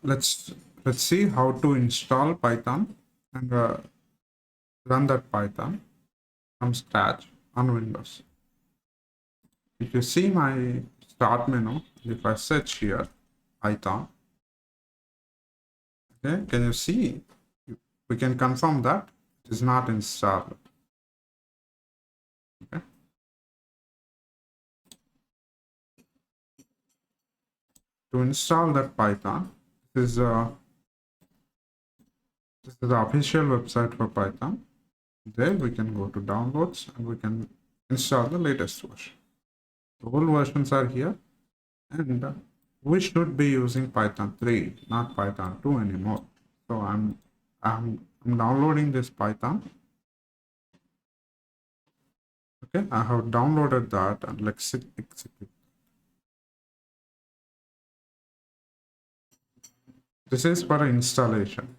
Let's see how to install Python and run that Python from scratch on Windows. If you see my start menu, if I search here Python, okay, can you see? We can confirm that it is not installed. Okay. To install that Python, this is uh, this is the official website for Python. There we can go to downloads and we can install the latest version. The old versions are here, and we should be using Python 3, not Python 2 anymore. So I'm downloading this Python. Okay, I have downloaded that and let's execute. This is for installation.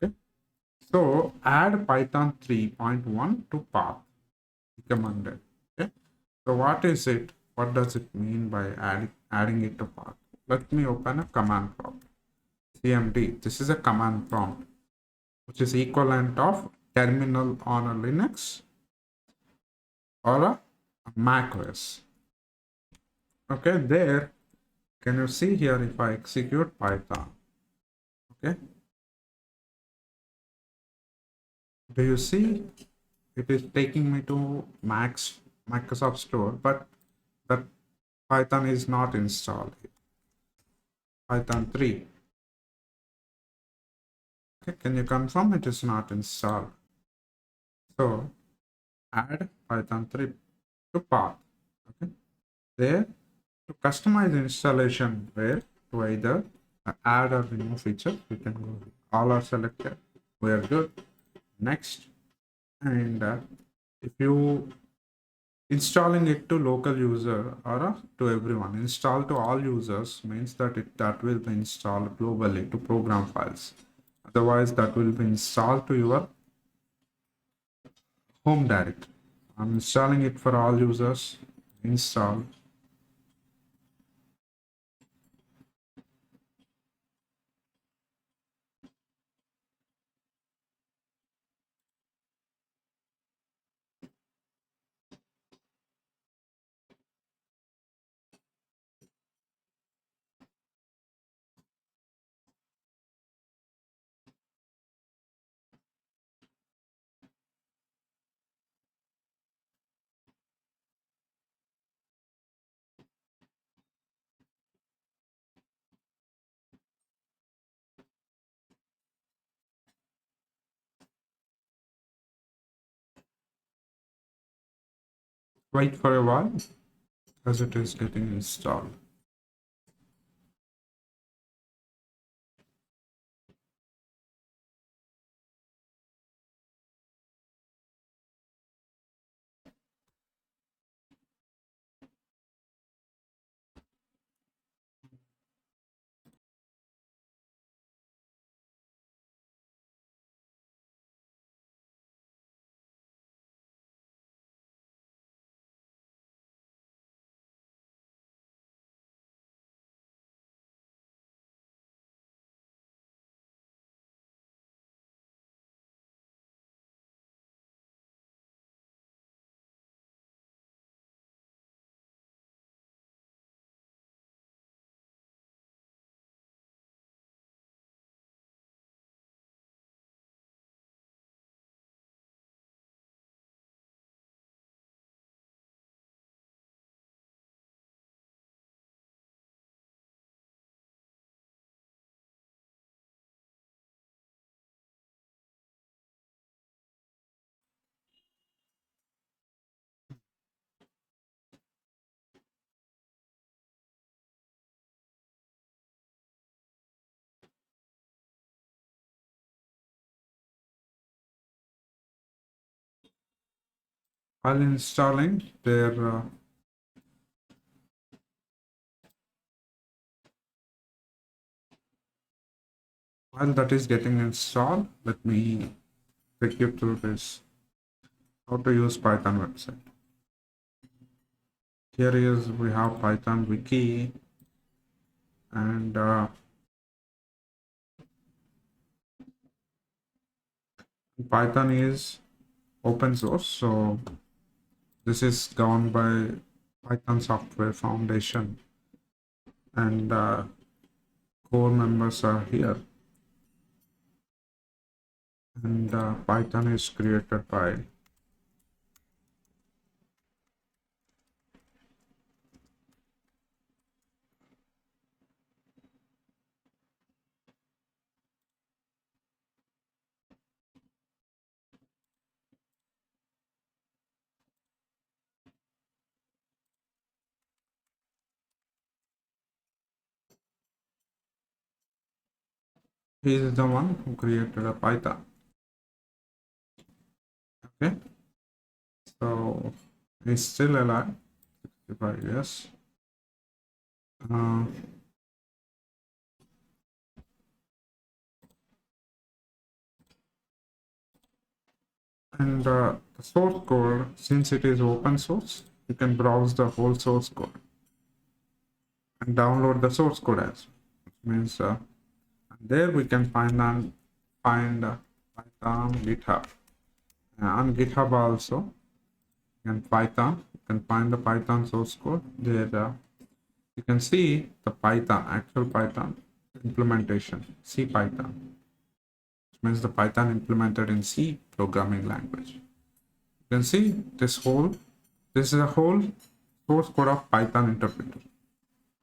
Okay, so add Python 3.1 to path recommended. Okay, so what is it? What does it mean by adding it to path? Let me open a command prompt. CMD. This is a command prompt, which is equivalent of terminal on a Linux or a Mac OS. Okay, there, can you see here if I execute Python? Okay, do you see it is taking me to Microsoft Store, but that Python is not installed. Python 3. Okay, can you confirm it is not installed? So add Python 3 to path. Okay, there, to customize installation where to either add or remove feature, we can go. All are selected. We are good. Next, and if you installing it to local user or to everyone, install to all users means that that will be installed globally to program files. Otherwise, that will be installed to your home directory. I'm installing it for all users. Install. Wait for a while as it is getting installed. While installing their while that is getting installed, let me take you through this how to use Python website. here is we have Python wiki, and Python is open source, so this is governed by Python Software Foundation, and core members are here, and Python is created by he is the one who created a Python. Okay, so he's still alive, 65 years. Uh, and the source code, since it is open source, you can browse the whole source code and download the source code as well. Which means there we can find Python GitHub. On GitHub also, you can find the Python source code there. You can see the actual Python implementation, C Python, which means the Python implemented in C programming language. You can see this is a whole source code of Python interpreter.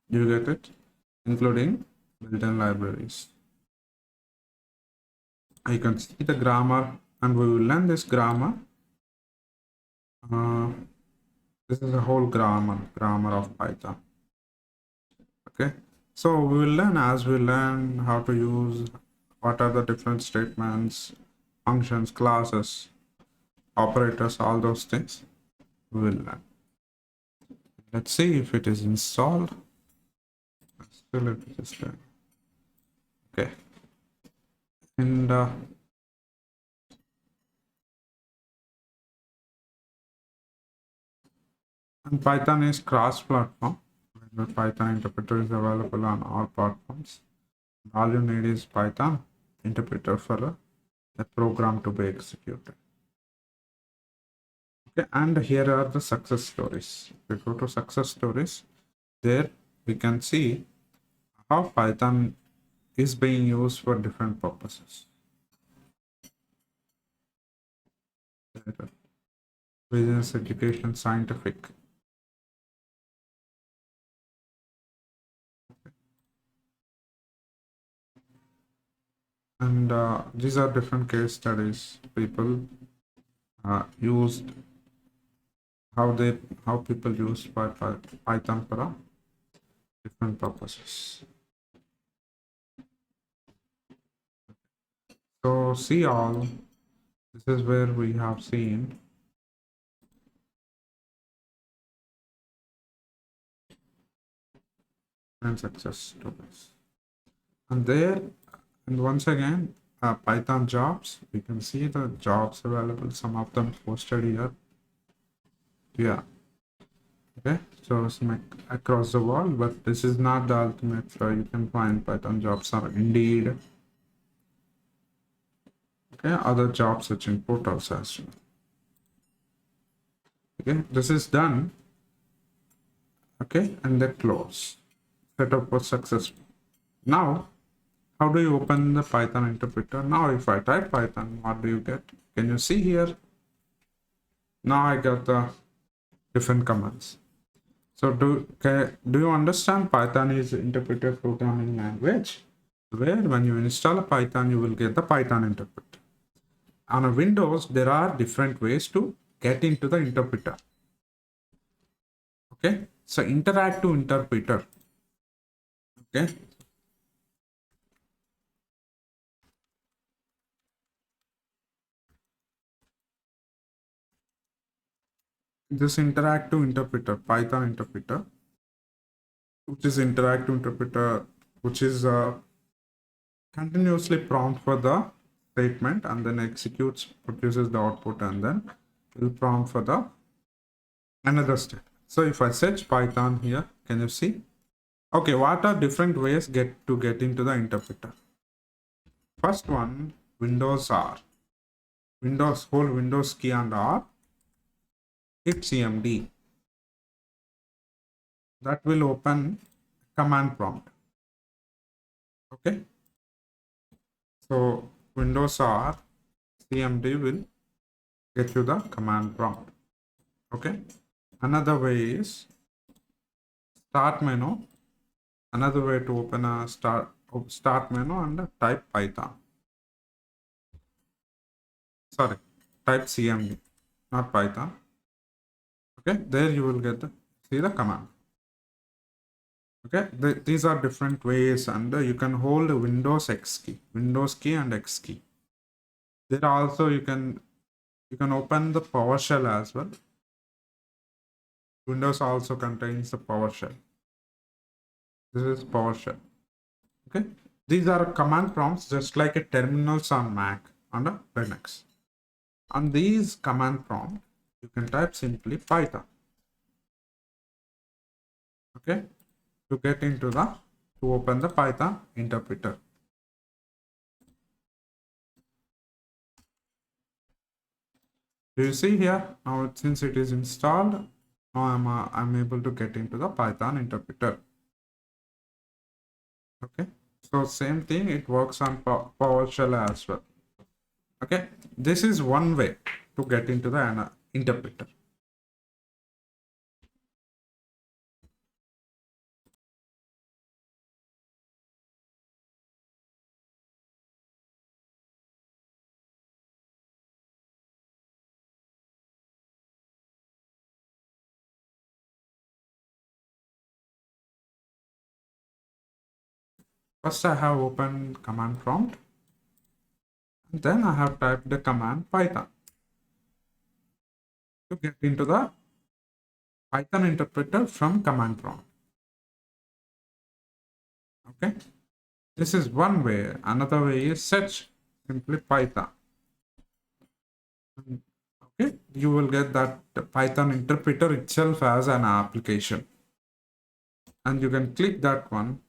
You get it, including built-in libraries. You can see the grammar, and we will learn this grammar. This is a whole grammar of Python. Okay, so we will learn as we learn how to use what are the different statements, functions, classes, operators, all those things we will learn. Let's see if it is installed. Still it is just okay. And Python is cross-platform. The Python interpreter is available on all platforms. All you need is Python interpreter for a program to be executed. Okay, and here are the success stories. If we go to success stories, there we can see how Python is being used for different purposes. Business, education, scientific. And these are different case studies. People used how people use Python for different purposes. So see all, this is where we have seen and success stories. And there, and once again, Python jobs, we can see the jobs available, some of them posted here. Yeah. Okay, so it's across the world, but this is not the ultimate. So you can find Python jobs are Indeed. Okay, other job searching portals as well. Okay, this is done. Okay, and then close. Setup was successful. Now, how do you open the Python interpreter? Now, if I type Python, what do you get? Can you see here? Now I got the different commands. So do you understand Python is interpreter programming language, where when you install a Python, you will get the Python interpreter. On a Windows, there are different ways to get into the interpreter. Okay, so interactive interpreter. Okay. This interactive interpreter, Python interpreter, which is interactive interpreter, which is continuously prompt for the statement and then executes, produces the output, and then will prompt for the another statement. So if I search Python here, can you see? Okay, what are different ways to get into the interpreter? First one, Windows R. Hold Windows key and R, hit CMD. That will open command prompt. Okay. So Windows R, CMD will get you the command prompt. Okay. Another way is start menu. Another way to open a start menu and type Python. Sorry, type CMD, not Python. Okay, there you will get see the command. Okay, these are different ways, and you can hold Windows key and X key. There also you can open the PowerShell as well. Windows also contains the PowerShell. This is PowerShell. Okay, these are command prompts just like a terminals on Mac and a Linux. On these command prompt, you can type simply Python. Okay, to get into to open the Python interpreter. Do you see here now? Since it is installed, now I'm able to get into the Python interpreter. Okay, so same thing, it works on PowerShell as well. Okay, this is one way to get into the interpreter. First, I have opened command prompt, and then I have typed the command Python to get into the Python interpreter from command prompt. Okay, this is one way. Another way is search simply Python. Okay, you will get that Python interpreter itself as an application, and you can click that one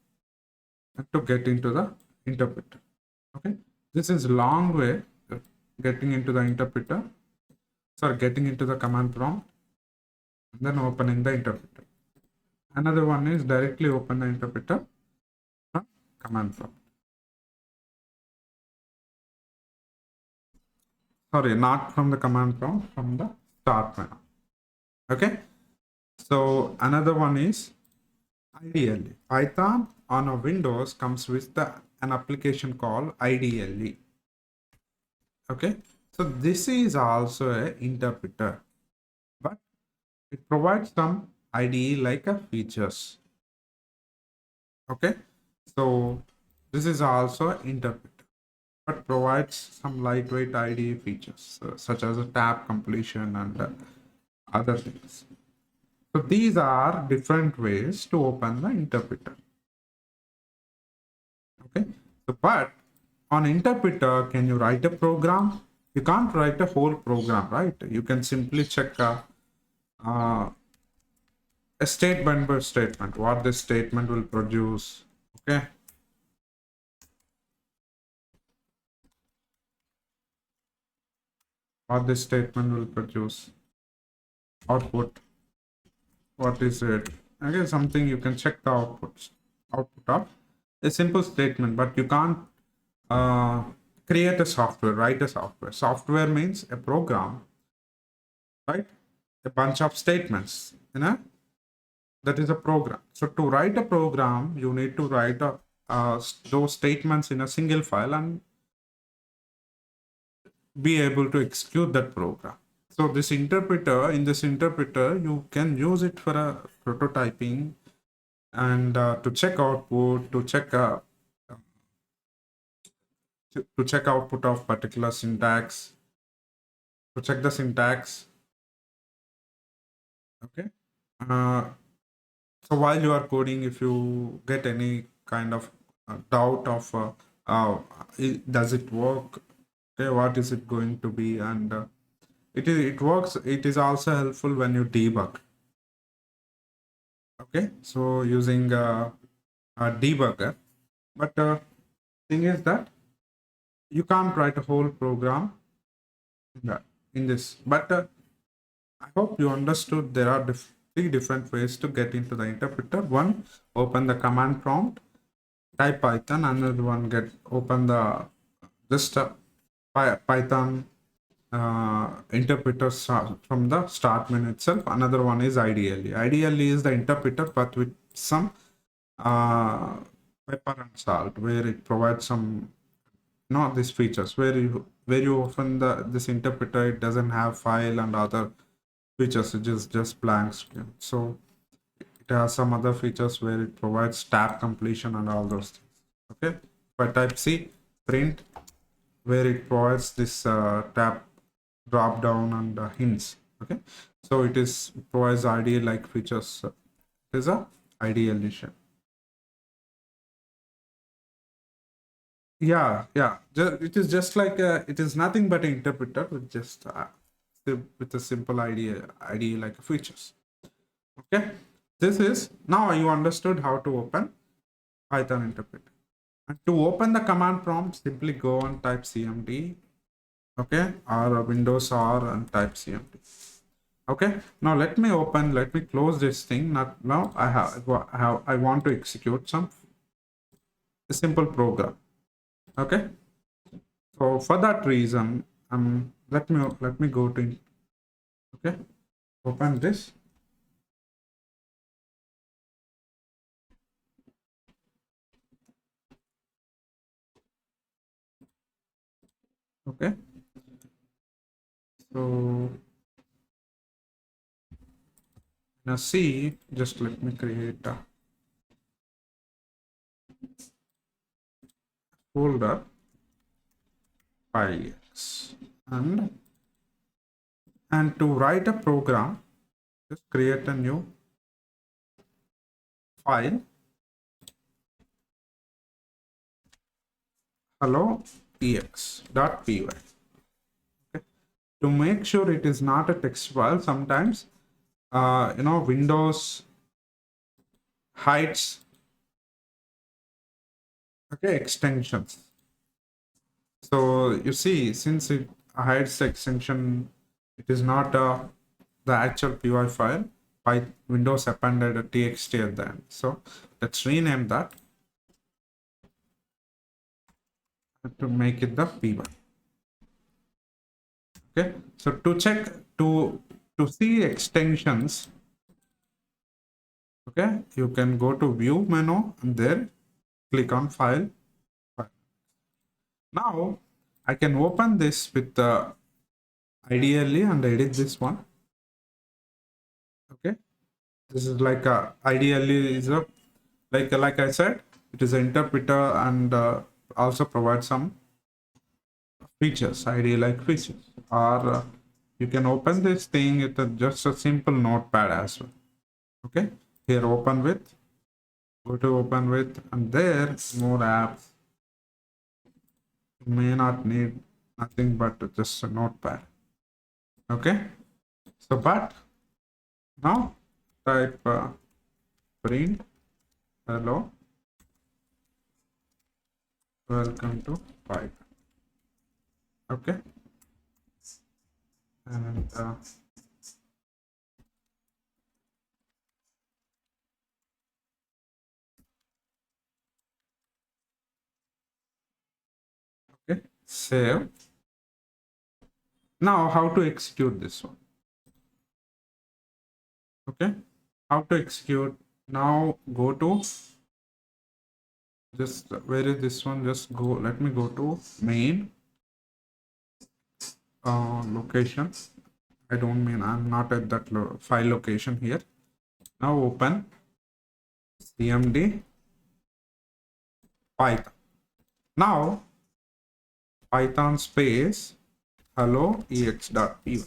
to get into the interpreter. Okay, this is long way getting into the interpreter. Sorry, getting into the command prompt and then opening the interpreter. Another one is directly open the interpreter from command prompt. Sorry, not from the command prompt, from the start menu. Okay, so another one is IDLE. Python on a Windows comes with an application called IDLE. Okay, so this is also an interpreter, but it provides some IDE like a features. Okay, so this is also an interpreter, but provides some lightweight IDE features such as a tab completion and other things. So these are different ways to open the interpreter. Okay, so but on interpreter, can you write a program? You can't write a whole program, right? You can simply check a statement by statement, what this statement will produce. Okay, what this statement will produce, output, what is it? Again, something you can check the output of a simple statement, but you can't create a software, write a software. Software means a program, right? A bunch of statements, that is a program. So to write a program, you need to write those statements in a single file and be able to execute that program. So this interpreter, you can use it for a prototyping and to check output, to check output of particular syntax, to check the syntax. Okay. So while you are coding, if you get any kind of doubt of does it work, okay, what is it going to be, and it works. It is also helpful when you debug. Okay, so using a debugger, but thing is that you can't write a whole program in, in this. But I hope you understood there are three different ways to get into the interpreter. One, open the command prompt, type Python. Another one, get open the just Python interpreter from the start menu itself. Another one is ideally. Ideally is the interpreter, but with some uh, pepper and salt, where it provides some not these features where you open this interpreter, it doesn't have file and other features, it is just blank screen. So it has some other features where it provides tab completion and all those things. Okay, if I type C, print, where it provides this tab drop down and hints. Okay, so it is provides IDE like features. It is a IDE edition. Yeah. It is just like it is nothing but an interpreter with just with a simple IDE like features. Okay, this is now you understood how to open Python interpreter. And to open the command prompt, simply go and type cmd, okay, or Windows R and type cmd. Okay, now let me close this thing. Now I want to execute some a simple program. Okay, so for that reason, let me go to, okay, open this. Okay, so now C, just let me create a folder files, and to write a program, just create a new file, hello ex.py. Okay, to make sure it is not a text file, sometimes Windows hides, okay, extensions. So you see, since it hides the extension, it is not the actual py file. Windows appended a txt at the end. So let's rename that to make it the py. Okay, so to check, to see extensions, okay, you can go to view menu and there click on file. Now I can open this with ideally and edit this one. Okay, this is like ideally is a like I said, it is an interpreter and also provides some features, ideal like features. Or you can open this thing with just a simple notepad as well. Okay, here open with, go to open with, and there more apps. You may not need nothing but just a notepad. Okay, so but now type print hello, welcome to Python. Okay, and okay, save. Now how to execute this one? Okay, how to execute? Now go to, just where is this one? Just go, let me go to main location. I don't mean, I'm not at that file location here. Now open cmd python. Now python space hello ex.py.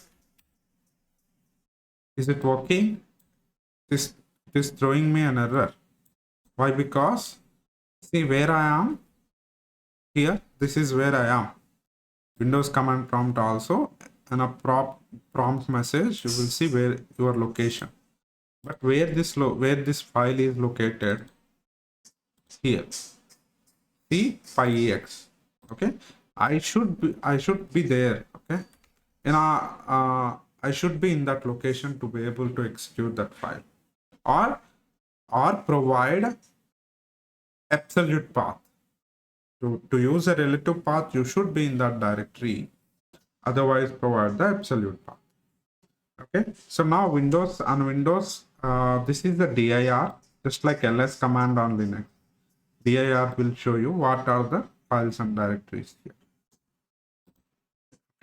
Is it working? This is throwing me an error. Why? Because see where I am here. This is where I am. Windows command prompt also, and a prompt message. You will see where your location. but where this file is located here, c pi ex. Okay, I should be there. Okay, in I should be in that location to be able to execute that file, or provide absolute path. To use a relative path, you should be in that directory. Otherwise, provide the absolute path. Okay. So now Windows, this is the dir, just like ls command on Linux. Dir will show you what are the files and directories here.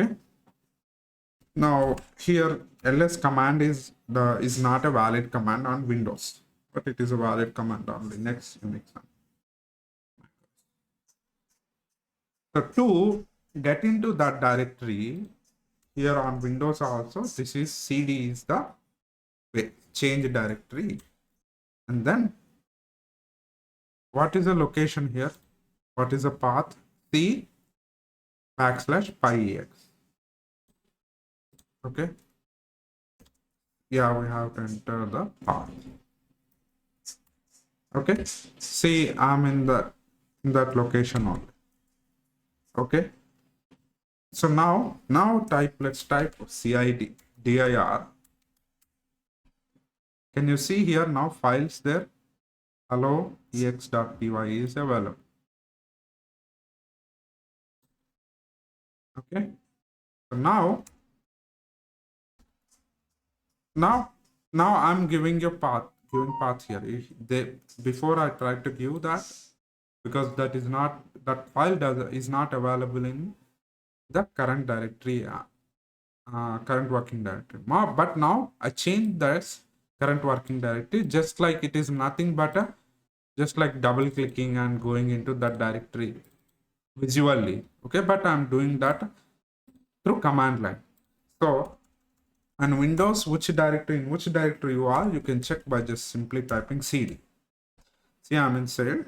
Okay. Now here ls command is not a valid command on Windows, but it is a valid command on Linux, Unix. So to get into that directory, here on Windows also, this is cd is the change directory. And then what is the location here? What is the path? C /pi ex. Okay. Yeah, we have to enter the path. Okay. See, I'm in that location only. Okay. So now let's type cid dir. Can you see here now files there? Hello ex.py is available. Okay. So now I'm giving you path here. Before I try to give that, because that file is not available in the current directory, current working directory. But now I changed this current working directory, just like it is nothing but just like double clicking and going into that directory visually. Okay, but I'm doing that through command line. So on Windows, in which directory you are, you can check by just simply typing cd. See, I'm inside.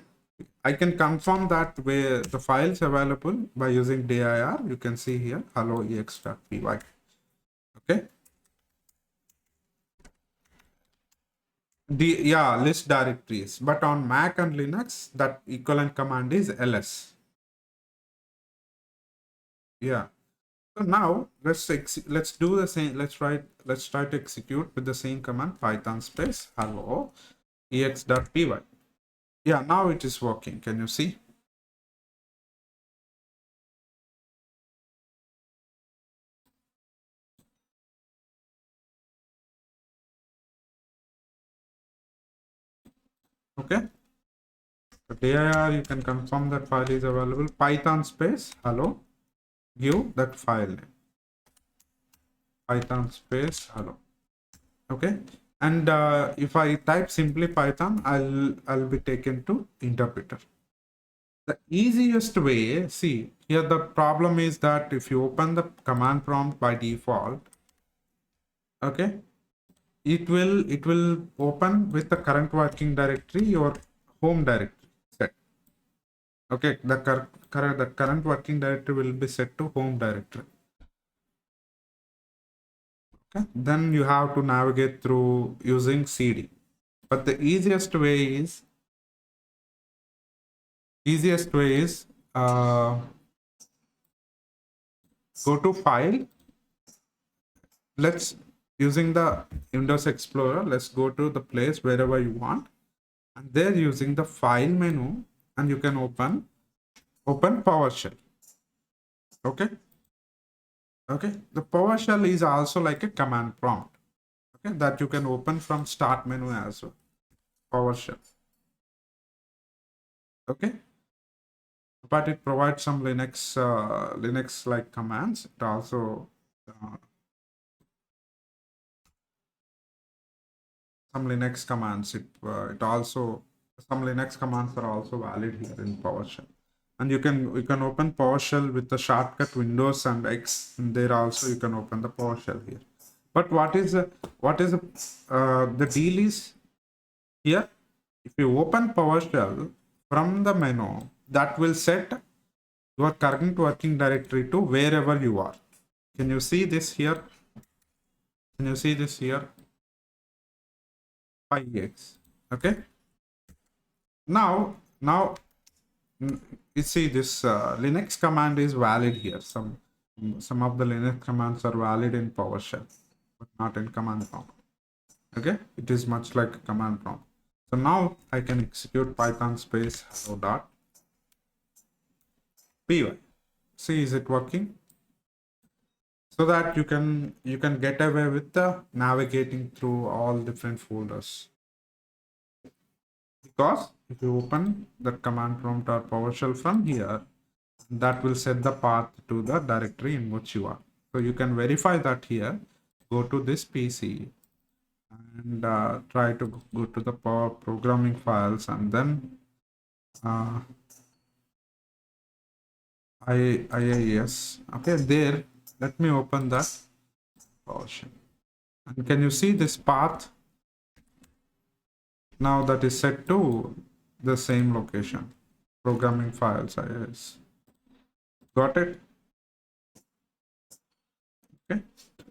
I can confirm that where the files available by using dir. You can see here hello ex.py. Okay. List directories. But on Mac and Linux, that equivalent command is ls. Yeah. So now let's do the same. Let's try to execute with the same command python space hello ex.py. Yeah, now it is working. Can you see? Okay. So dir, you can confirm that file is available. Python space hello. Give that file name. Python space hello. Okay. And if I type simply Python, I'll be taken to interpreter. The easiest way, see here, the problem is that if you open the command prompt by default, okay, it will open with the current working directory, your home directory set. Okay, the current working directory will be set to home directory. Okay, then you have to navigate through using cd. But the easiest way is go to file. Let's using the Windows Explorer. Let's go to the place wherever you want, and there using the file menu, and you can open PowerShell. Okay. Okay. The PowerShell is also like a command prompt. Okay, that you can open from start menu as well. PowerShell. Okay. But it provides some Linux like commands. It also some Linux commands. Some Linux commands are also valid here in PowerShell. And you can open PowerShell with the shortcut Windows and X. And there also you can open the PowerShell here. But the deal is here? If you open PowerShell from the menu, that will set your current working directory to wherever you are. Can you see this here? Can you see this here? 5x. Okay. Now you see this Linux command is valid here. Some of the Linux commands are valid in PowerShell, but not in command prompt. Okay, it is much like a command prompt. So now I can execute Python space hello dot py. See, is it working? So that you can get away with the navigating through all different folders. Because if you open the command prompt or PowerShell from here, that will set the path to the directory in which you are. So you can verify that here. Go to this PC and try to go to the power programming files, and then uh, IIS. Okay, there. Let me open that PowerShell. And can you see this path? Now that is set to the same location. Programming files IIS. Got it? Okay.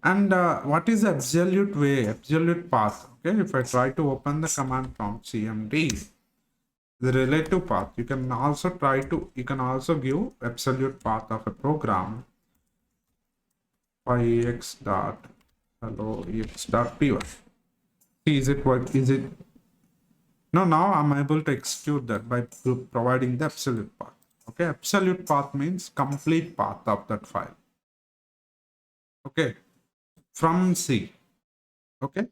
And what is the absolute way, absolute path? Okay, if I try to open the command prompt cmd, the relative path, you can also give absolute path of a program by ex dot hello ex dot py. See, is it what is it? No, now I'm able to execute that by providing the absolute path. Okay, absolute path means complete path of that file. Okay, from C. Okay,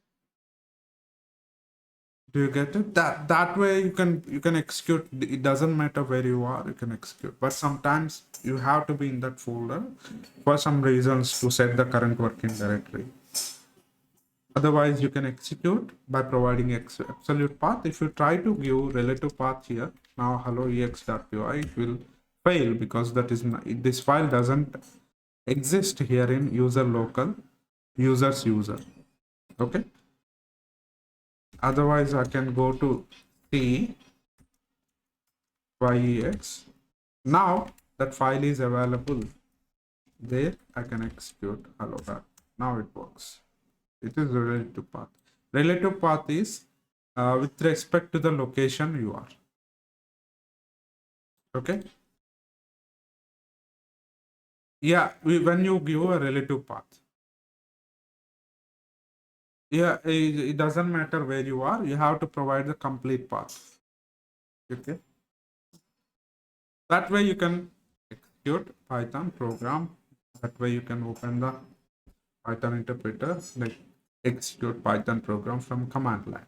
do you get it? That way you can execute. It doesn't matter where you are, you can execute. But sometimes you have to be in that folder for some reasons to set the current working directory. Otherwise, you can execute by providing absolute path. If you try to give relative path here, now hello ex.py, it will fail because that is not, this file doesn't exist here in user local users user. Okay. Otherwise, I can go to C yex. Now that file is available there. I can execute hello dot. Now it works. It is relative path. Relative path is with respect to the location you are. Okay. Yeah, when you give a relative path. Yeah, it doesn't matter where you are. You have to provide the complete path. Okay. That way you can execute Python program. That way you can open the Python interpreter, like execute Python program from command line.